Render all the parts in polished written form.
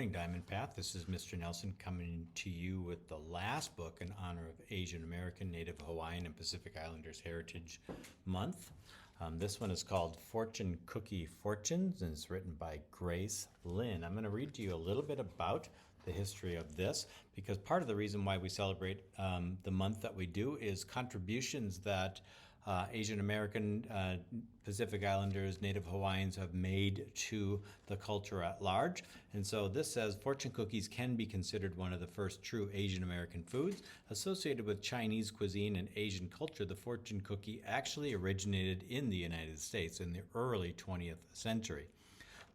morning, Diamond Path. This is Mr. Nelson coming to you with the last book in honor of Asian American, Native Hawaiian, and Pacific Islanders Heritage Month. This one is called Fortune Cookie Fortunes, and it's written by Grace Lin. I'm going to read to you a little bit about the history of this, because part of the reason why we celebrate the month that we do is contributions that Asian American, Pacific Islanders, Native Hawaiians have made to the culture at large. And so this says fortune cookies can be considered one of the first true Asian American foods. Associated with Chinese cuisine and Asian culture, the fortune cookie actually originated in the United States in the early 20th century.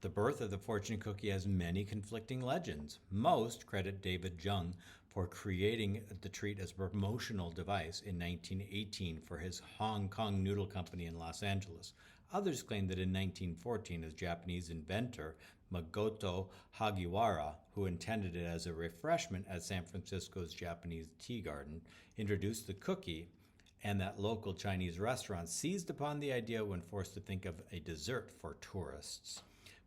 The birth of the fortune cookie has many conflicting legends. Most credit David Jung for creating the treat as a promotional device in 1918 for his Hong Kong Noodle Company in Los Angeles. Others claim that in 1914, his Japanese inventor Magoto Hagiwara, who intended it as a refreshment at San Francisco's Japanese Tea Garden, introduced the cookie, and that local Chinese restaurants seized upon the idea when forced to think of a dessert for tourists.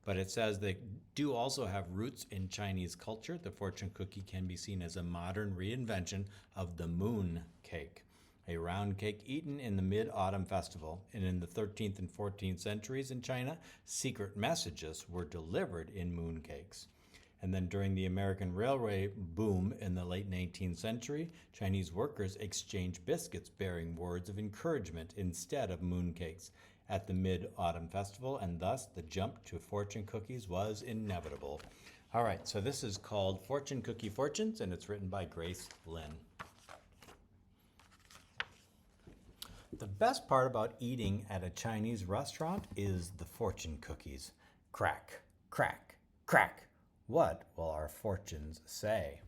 But it says they do also have roots in Chinese culture. The fortune cookie can be seen as a modern reinvention of the moon cake, a round cake eaten in the Mid-Autumn Festival. And in the 13th and 14th centuries in China, secret messages were delivered in moon cakes. And then during the American Railway boom in the late 19th century, Chinese workers exchanged biscuits bearing words of encouragement instead of moon cakes at the Mid-Autumn Festival, and thus the jump to fortune cookies was inevitable. All right, so this is called Fortune Cookie Fortunes, and it's written by Grace Lin. The best part about eating at a Chinese restaurant is the fortune cookies. Crack, crack, crack. What will our fortunes say?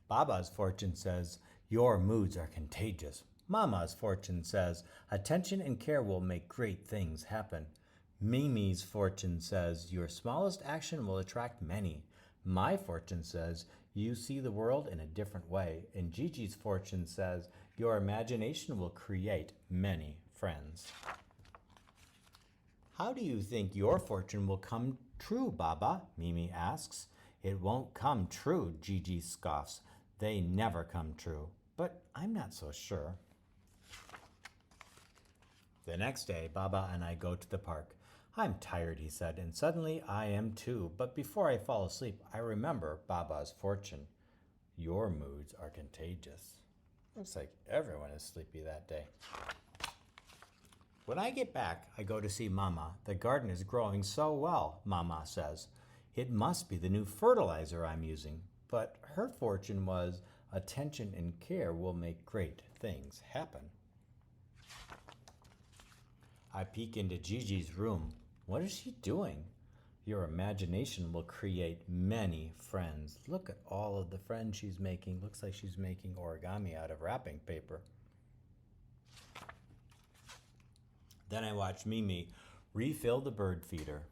Baba's fortune says, your moods are contagious. Mama's fortune says, attention and care will make great things happen. Mimi's fortune says, your smallest action will attract many. My fortune says, you see the world in a different way. And Gigi's fortune says, your imagination will create many friends. How do you think your fortune will come true, Baba? Mimi asks. It won't come true, Gigi scoffs. They never come true. But I'm not so sure. The next day, Baba and I go to the park. I'm tired, he said, and suddenly I am too. But before I fall asleep, I remember Baba's fortune. Your moods are contagious. Looks like everyone is sleepy that day. When I get back, I go to see Mama. The garden is growing so well, Mama says. It must be the new fertilizer I'm using. But her fortune was, attention and care will make great things happen. I peek into Gigi's room. What is she doing? Your imagination will create many friends. Look at all of the friends she's making. Looks like she's making origami out of wrapping paper. Then I watch Mimi refill the bird feeder.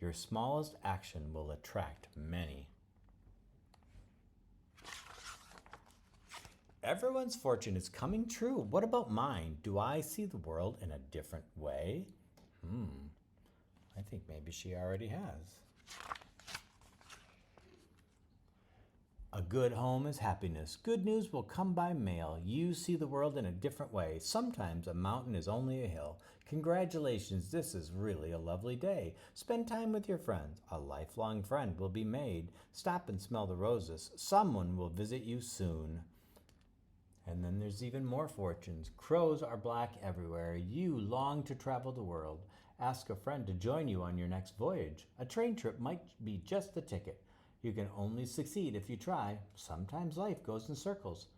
Your smallest action will attract many. Everyone's fortune is coming true. What about mine? Do I see the world in a different way? I think maybe she already has. A good home is happiness. Good news will come by mail. You see the world in a different way. Sometimes a mountain is only a hill. Congratulations, this is really a lovely day. Spend time with your friends. A lifelong friend will be made. Stop and smell the roses. Someone will visit you soon. And then there's even more fortunes. Crows are black everywhere. You long to travel the world. Ask a friend to join you on your next voyage. A train trip might be just the ticket. You can only succeed if you try. Sometimes life goes in circles.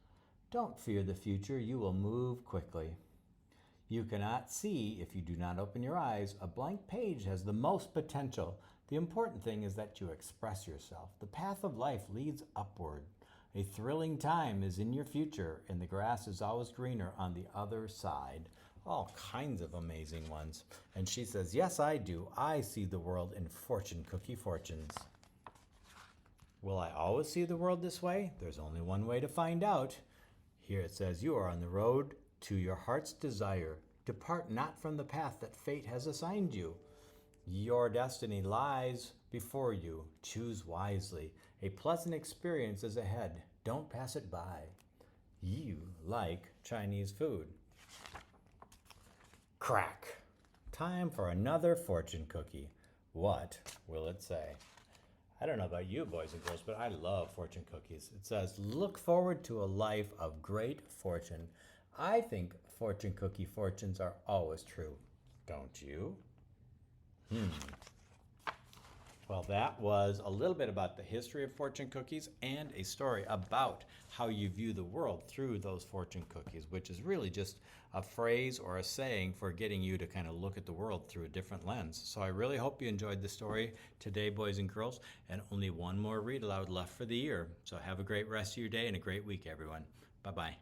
Don't fear the future. You will move quickly. You cannot see if you do not open your eyes. A blank page has the most potential. The important thing is that you express yourself. The path of life leads upward. A thrilling time is in your future, and the grass is always greener on the other side. All kinds of amazing ones. And she says, yes, I do. I see the world in fortune cookie fortunes. Will I always see the world this way? There's only one way to find out. Here it says, you are on the road to your heart's desire. Depart not from the path that fate has assigned you. Your destiny lies before you. Choose wisely. A pleasant experience is ahead. Don't pass it by. You like Chinese food. Crack. Time for another fortune cookie. What will it say? I don't know about you, boys and girls, but I love fortune cookies. It says, look forward to a life of great fortune. I think fortune cookie fortunes are always true. Don't you? Well, that was a little bit about the history of fortune cookies and a story about how you view the world through those fortune cookies, which is really just a phrase or a saying for getting you to kind of look at the world through a different lens. So I really hope you enjoyed the story today, boys and girls, and only one more read aloud left for the year. So have a great rest of your day and a great week, everyone. Bye-bye.